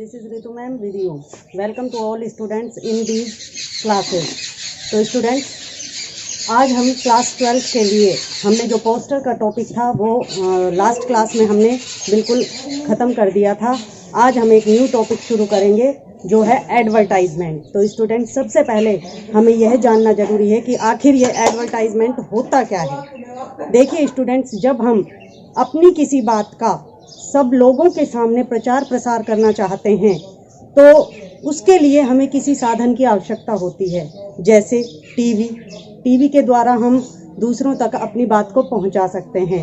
This is Ritu ma'am with you. Welcome to all students in these classes. तो students, आज हम class 12 के लिए हमने जो पोस्टर का टॉपिक था वो लास्ट क्लास में हमने बिल्कुल ख़त्म कर दिया था। आज हम एक न्यू टॉपिक शुरू करेंगे जो है एडवर्टाइजमेंट। तो स्टूडेंट्स, सबसे पहले हमें यह जानना ज़रूरी है कि आखिर ये एडवर्टाइजमेंट होता क्या है। देखिए स्टूडेंट्स, जब हम अपनी किसी बात का सब लोगों के सामने प्रचार प्रसार करना चाहते हैं तो उसके लिए हमें किसी साधन की आवश्यकता होती है, जैसे टीवी के द्वारा हम दूसरों तक अपनी बात को पहुंचा सकते हैं।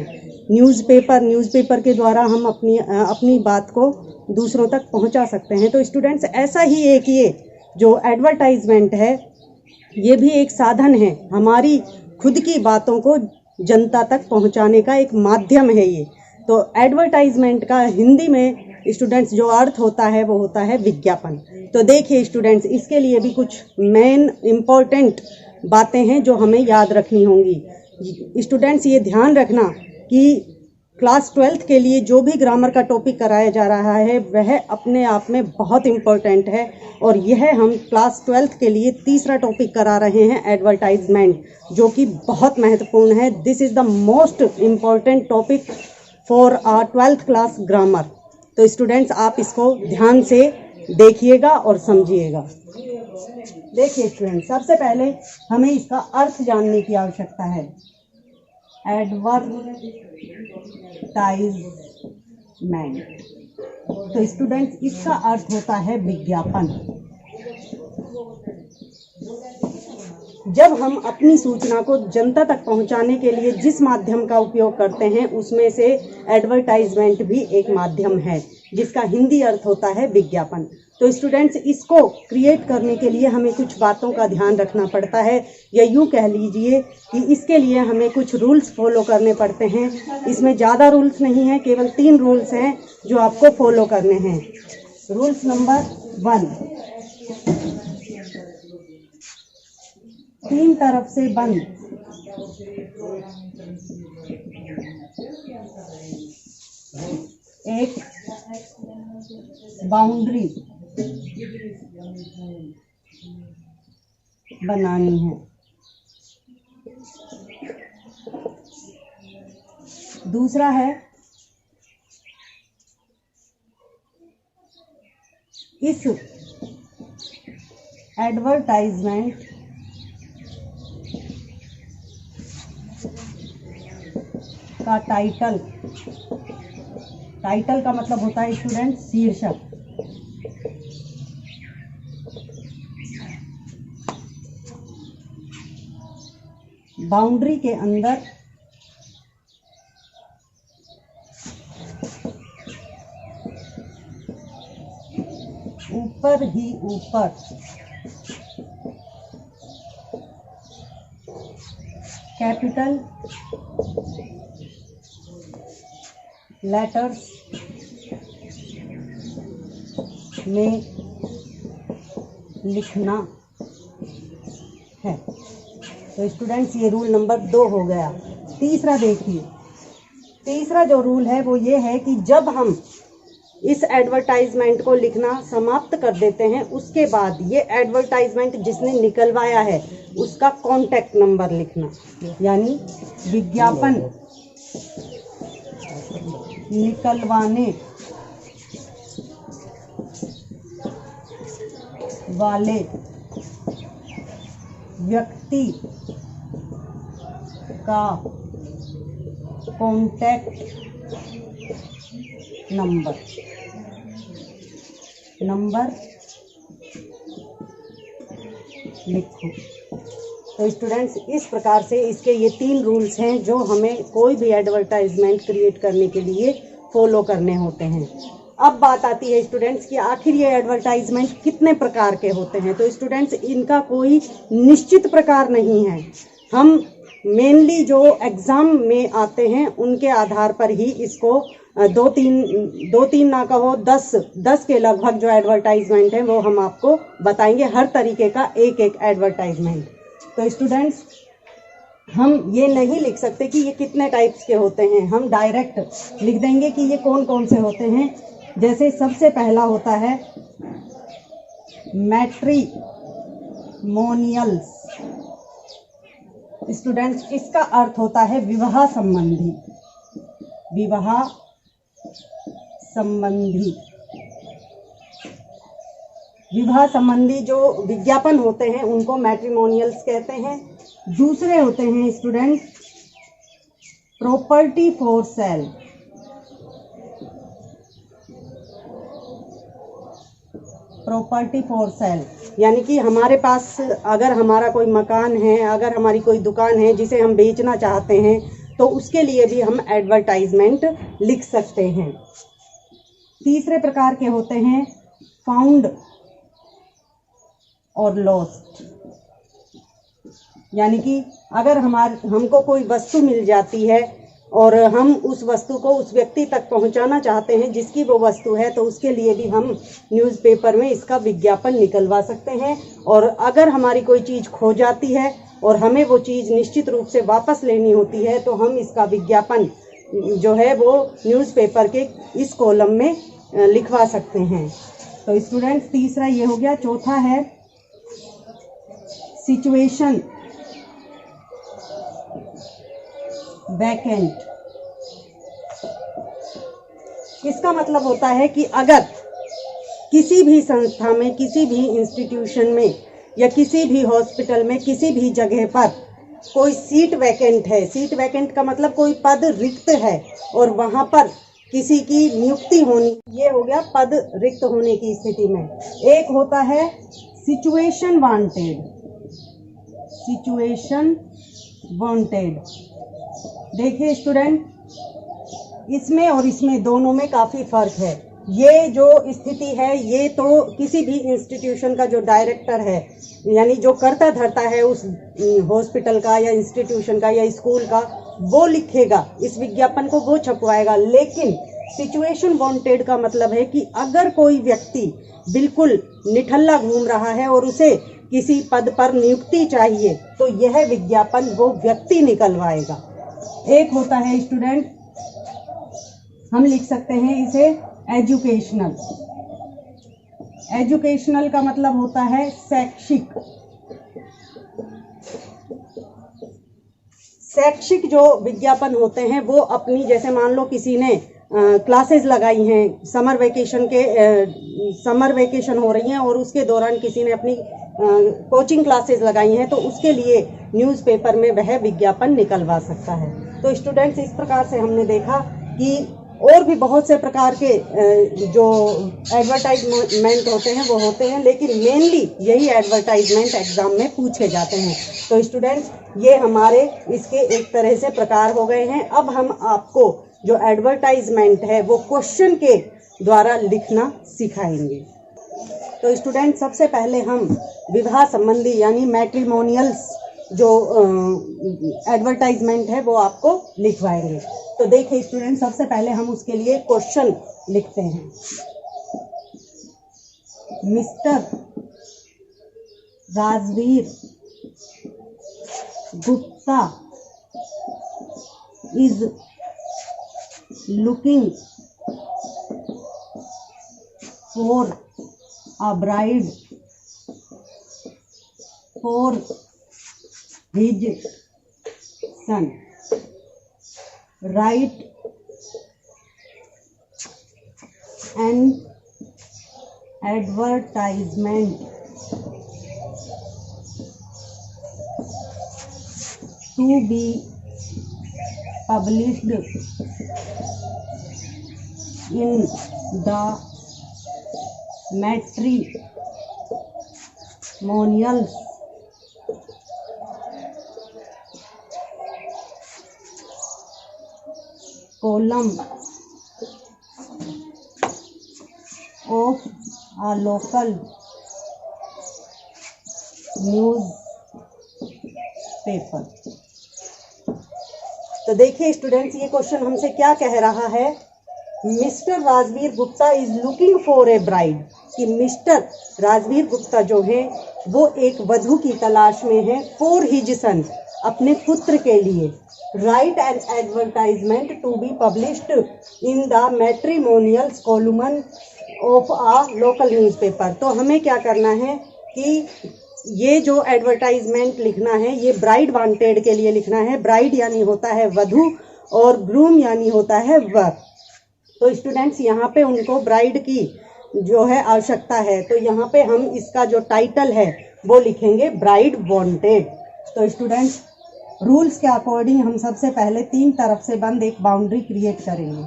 न्यूज़पेपर के द्वारा हम अपनी बात को दूसरों तक पहुंचा सकते हैं। तो स्टूडेंट्स, ऐसा ही एक ये जो एडवर्टाइजमेंट है ये भी एक साधन है, हमारी खुद की बातों को जनता तक पहुंचाने का एक माध्यम है ये। तो एडवर्टाइजमेंट का हिंदी में स्टूडेंट्स जो अर्थ होता है वो होता है विज्ञापन। तो देखिए स्टूडेंट्स, इसके लिए भी कुछ मेन इम्पॉर्टेंट बातें हैं जो हमें याद रखनी होंगी। स्टूडेंट्स, ये ध्यान रखना कि क्लास 12 के लिए जो भी ग्रामर का टॉपिक कराया जा रहा है वह अपने आप में बहुत इम्पोर्टेंट है, और यह हम क्लास 12 के लिए तीसरा टॉपिक करा रहे हैं, एडवर्टाइजमेंट, जो कि बहुत महत्वपूर्ण है। This is the most important topic for our 12th class grammar. तो स्टूडेंट्स, आप इसको ध्यान से देखिएगा और समझिएगा। देखिए स्टूडेंट्स, सबसे पहले हमें इसका अर्थ जानने की आवश्यकता है। एडवर्टाइजमेंट, तो स्टूडेंट्स इसका अर्थ होता है विज्ञापन। जब हम अपनी सूचना को जनता तक पहुंचाने के लिए जिस माध्यम का उपयोग करते हैं उसमें से एडवर्टाइजमेंट भी एक माध्यम है जिसका हिंदी अर्थ होता है विज्ञापन। तो स्टूडेंट्स, इसको क्रिएट करने के लिए हमें कुछ बातों का ध्यान रखना पड़ता है, या यूँ कह लीजिए कि इसके लिए हमें कुछ रूल्स फॉलो करने पड़ते हैं। इसमें ज़्यादा रूल्स नहीं हैं, केवल 3 रूल्स हैं जो आपको फॉलो करने हैं। रूल्स नंबर 1, 3 तरफ से बंद। एक बाउंड्री बनानी है। दूसरा है इस एडवर्टाइजमेंट का टाइटल का मतलब होता है स्टूडेंट शीर्षक। बाउंड्री के अंदर ऊपर ही ऊपर कैपिटल लेटर्स में लिखना है। तो स्टूडेंट्स, ये रूल नंबर 2 हो गया। तीसरा देखिए, तीसरा जो रूल है वो ये है कि जब हम इस एडवर्टाइजमेंट को लिखना समाप्त कर देते हैं उसके बाद ये एडवर्टाइजमेंट जिसने निकलवाया है उसका कॉन्टैक्ट नंबर लिखना, यानी विज्ञापन निकलवाने वाले व्यक्ति का कॉन्टैक्ट नंबर लिखो। तो स्टूडेंट्स, इस प्रकार से इसके ये 3 रूल्स हैं जो हमें कोई भी एडवर्टाइजमेंट क्रिएट करने के लिए फॉलो करने होते हैं। अब बात आती है स्टूडेंट्स कि आखिर ये एडवर्टाइजमेंट कितने प्रकार के होते हैं। तो स्टूडेंट्स, इनका कोई निश्चित प्रकार नहीं है। हम मेनली जो एग्ज़ाम में आते हैं उनके आधार पर ही इसको 2-3 ना कहो 10 के लगभग जो एडवर्टाइजमेंट है वो हम आपको बताएंगे, हर तरीके का एक एडवर्टाइजमेंट। तो स्टूडेंट्स, हम ये नहीं लिख सकते कि ये कितने टाइप्स के होते हैं, हम डायरेक्ट लिख देंगे कि ये कौन कौन से होते हैं। जैसे सबसे पहला होता है मैट्रिमोनियल्स। स्टूडेंट्स, इसका अर्थ होता है विवाह संबंधी। विवाह संबंधी, विवाह संबंधी जो विज्ञापन होते हैं उनको मैट्रिमोनियल्स कहते हैं। दूसरे होते हैं student property for sale. Property for sale यानी कि हमारे पास अगर हमारा कोई मकान है, अगर हमारी कोई दुकान है जिसे हम बेचना चाहते हैं, तो उसके लिए भी हम एडवर्टाइजमेंट लिख सकते हैं। तीसरे प्रकार के होते हैं फाउंड और लॉस्ट, यानी कि अगर हमको कोई वस्तु मिल जाती है और हम उस वस्तु को उस व्यक्ति तक पहुंचाना चाहते हैं जिसकी वो वस्तु है, तो उसके लिए भी हम न्यूज़पेपर में इसका विज्ञापन निकलवा सकते हैं। और अगर हमारी कोई चीज़ खो जाती है और हमें वो चीज़ निश्चित रूप से वापस लेनी होती है, तो हम इसका विज्ञापन जो है वो न्यूज़पेपर के इस कॉलम में लिखवा सकते हैं। तो स्टूडेंट्स, तीसरा ये हो गया। चौथा है सिचुएशन वैकेंट। इसका मतलब होता है कि अगर किसी भी संस्था में, किसी भी इंस्टीट्यूशन में या किसी भी हॉस्पिटल में, किसी भी जगह पर कोई सीट वैकेंट है। सीट वैकेंट का मतलब कोई पद रिक्त है और वहां पर किसी की नियुक्ति होनी, ये हो गया पद रिक्त होने की स्थिति में। एक होता है सिचुएशन वांटेड। सिचुएशन वांटेड, देखिए स्टूडेंट, इसमें और इसमें दोनों में काफ़ी फ़र्क है। ये जो स्थिति है, ये तो किसी भी इंस्टीट्यूशन का जो डायरेक्टर है, यानी जो करता धरता है उस हॉस्पिटल का या इंस्टीट्यूशन का या स्कूल का, वो लिखेगा इस विज्ञापन को, वो छपवाएगा। लेकिन सिचुएशन वांटेड का मतलब है कि अगर कोई व्यक्ति बिल्कुल निठल्ला घूम रहा है और उसे किसी पद पर नियुक्ति चाहिए, तो यह विज्ञापन वो व्यक्ति निकलवाएगा। एक होता है स्टूडेंट, हम लिख सकते हैं इसे एजुकेशनल। एजुकेशनल का मतलब होता है शैक्षिक। शैक्षिक जो विज्ञापन होते हैं वो अपनी, जैसे मान लो किसी ने क्लासेस लगाई हैं, समर वेकेशन हो रही हैं और उसके दौरान किसी ने अपनी कोचिंग क्लासेस लगाई हैं, तो उसके लिए न्यूज़पेपर में वह विज्ञापन निकलवा सकता है। तो स्टूडेंट्स, इस प्रकार से हमने देखा कि और भी बहुत से प्रकार के जो एडवर्टाइजमेंट होते हैं वो होते हैं, लेकिन मेनली यही एडवर्टाइजमेंट एग्जाम में पूछे जाते हैं। तो स्टूडेंट्स, ये हमारे इसके एक तरह से प्रकार हो गए हैं। अब हम आपको जो एडवर्टाइजमेंट है वो क्वेश्चन के द्वारा लिखना सिखाएंगे। तो स्टूडेंट, सबसे पहले हम विवाह संबंधी यानी मैट्रिमोनियल्स जो एडवर्टाइजमेंट है वो आपको लिखवाएंगे। तो देखिए स्टूडेंट, सबसे पहले हम उसके लिए क्वेश्चन लिखते हैं। Mister Rajveer Gupta is looking for a bride for his son. Write an advertisement to be published in the matrimonials column of a local newspaper। तो देखिए स्टूडेंट्स, ये क्वेश्चन हमसे क्या कह रहा है। Mister Rajveer Gupta is looking for a bride, कि mister Rajveer Gupta जो है वो एक वधू की तलाश में है। फॉर हिज सन, अपने पुत्र के लिए write an advertisement to be published in the matrimonials column of a local newspaper. तो हमें क्या करना है कि ये जो एडवर्टाइजमेंट लिखना है ये ब्राइड वांटेड के लिए लिखना है। ब्राइड यानी होता है वधू और ग्रूम यानी होता है वर। तो स्टूडेंट्स यहाँ पे उनको ब्राइड की जो है आवश्यकता है, तो यहाँ पे हम इसका जो टाइटल है वो लिखेंगे ब्राइड वांटेड। तो स्टूडेंट्स रूल्स के अकॉर्डिंग हम सबसे पहले 3 तरफ से बंद एक बाउंड्री क्रिएट करेंगे।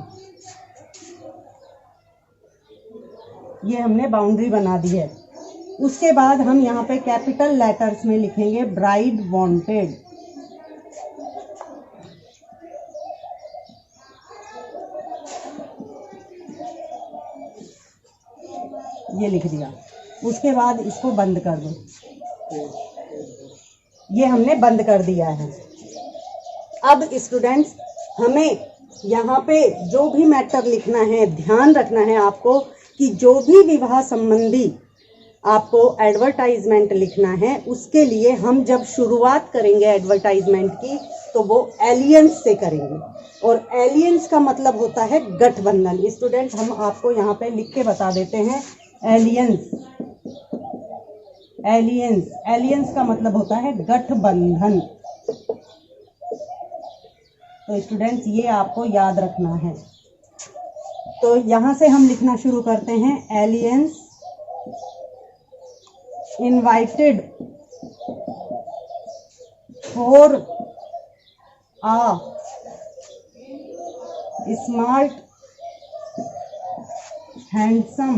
ये हमने बाउंड्री बना दी है। उसके बाद हम यहाँ पे कैपिटल लेटर्स में लिखेंगे ब्राइड वांटेड। ये लिख दिया। उसके बाद इसको बंद कर दो। ये हमने बंद कर दिया है। अब स्टूडेंट्स हमें यहाँ पे जो भी मैटर लिखना है, ध्यान रखना है आपको कि जो भी विवाह संबंधी आपको एडवर्टाइजमेंट लिखना है उसके लिए हम जब शुरुआत करेंगे एडवर्टाइजमेंट की तो वो एलियंस से करेंगे। और एलियंस का मतलब होता है गठबंधन। स्टूडेंट्स हम आपको यहाँ पे लिख के बता देते हैं एलियंस। एलियंस एलियंस का मतलब होता है गठबंधन। तो स्टूडेंट्स ये आपको याद रखना है। तो यहाँ से हम लिखना शुरू करते हैं aliens invited for uh smart handsome.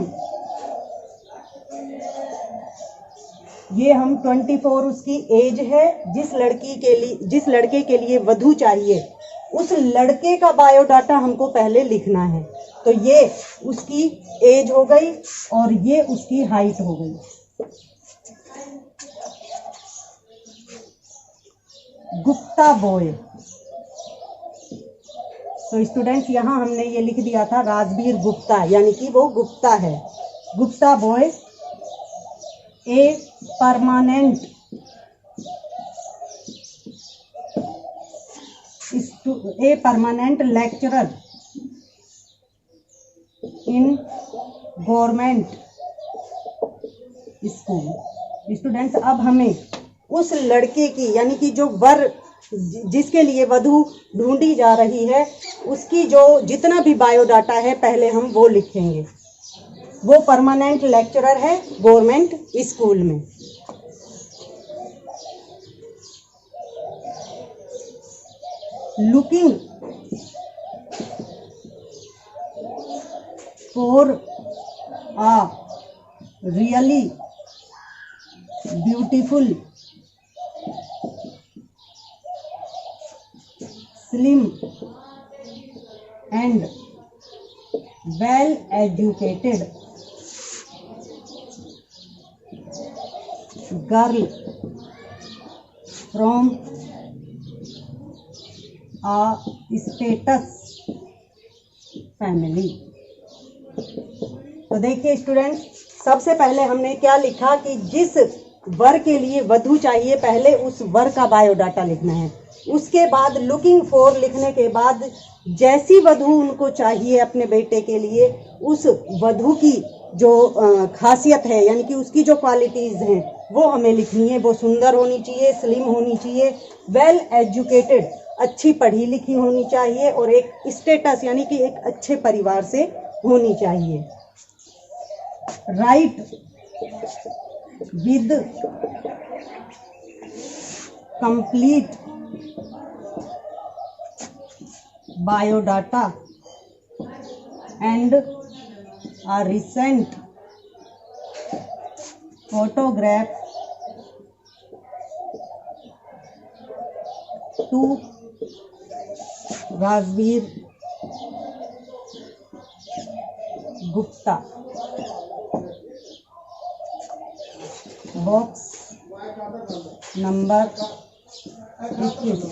ये हम 24 उसकी एज है। जिस लड़के के लिए वधू चाहिए उस लड़के का बायोडाटा हमको पहले लिखना है। तो ये उसकी एज हो गई और ये उसकी हाइट हो गई। गुप्ता बॉय। तो स्टूडेंट्स यहाँ हमने ये लिख दिया था राजवीर गुप्ता, यानी कि वो गुप्ता है। Gupta boy a permanent lecturer in government school. Students अब हमें उस लड़के की यानी कि जो वर जिसके लिए वधू ढूंढी जा रही है उसकी जो जितना भी बायोडाटा है पहले हम वो लिखेंगे। वो परमानेंट लेक्चरर है गवर्नमेंट स्कूल में। Looking for a really beautiful slim and well educated girl from a status family. तो देखिए स्टूडेंट्स सबसे पहले हमने क्या लिखा कि जिस वर के लिए वधू चाहिए पहले उस वर का बायोडाटा लिखना है। उसके बाद लुकिंग फॉर लिखने के बाद जैसी वधू उनको चाहिए अपने बेटे के लिए उस वधू की जो खासियत है यानी कि उसकी जो क्वालिटीज़ हैं वो हमें लिखनी है। वो सुंदर होनी चाहिए, स्लिम होनी चाहिए, वेल एजुकेटेड अच्छी पढ़ी लिखी होनी चाहिए और एक स्टेटस यानी कि एक अच्छे परिवार से होनी चाहिए। Right with complete biodata and a recent photograph to Rajveer Gupta. Box number 21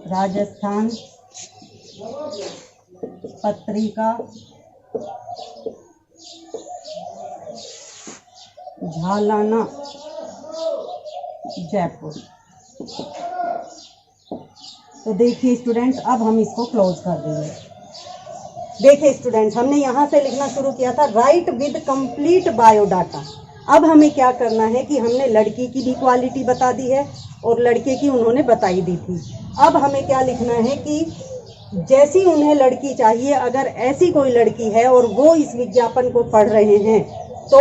Rajasthan Patrika Jhalana Jaipur. तो देखिए स्टूडेंट्स, अब हम इसको क्लोज कर देंगे। देखिए स्टूडेंट्स, हमने यहाँ से लिखना शुरू किया था राइट विद कंप्लीट बायोडाटा। अब हमें क्या करना है कि हमने लड़की की भी क्वालिटी बता दी है और लड़के की उन्होंने बताई दी थी। अब हमें क्या लिखना है कि जैसी उन्हें लड़की चाहिए, अगर ऐसी कोई लड़की है और वो इस विज्ञापन को पढ़ रहे हैं, तो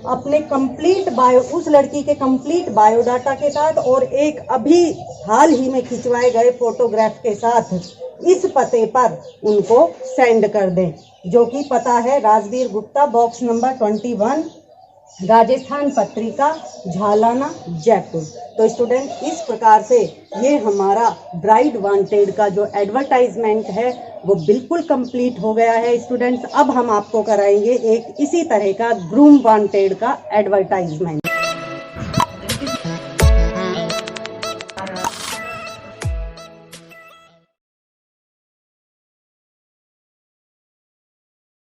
अपने कंप्लीट बायो, उस लड़की के कंप्लीट बायोडाटा के साथ और एक अभी हाल ही में खिंचवाए गए फोटोग्राफ के साथ इस पते पर उनको सेंड कर दें, जो कि पता है राजवीर गुप्ता, बॉक्स नंबर 21, राजस्थान पत्रिका, झालाना, जयपुर। तो स्टूडेंट, इस प्रकार से ये हमारा ब्राइड वांटेड का जो एडवर्टाइजमेंट है वो बिल्कुल कंप्लीट हो गया है स्टूडेंट्स। अब हम आपको कराएंगे एक इसी तरह का ग्रूम वांटेड का एडवर्टाइजमेंट।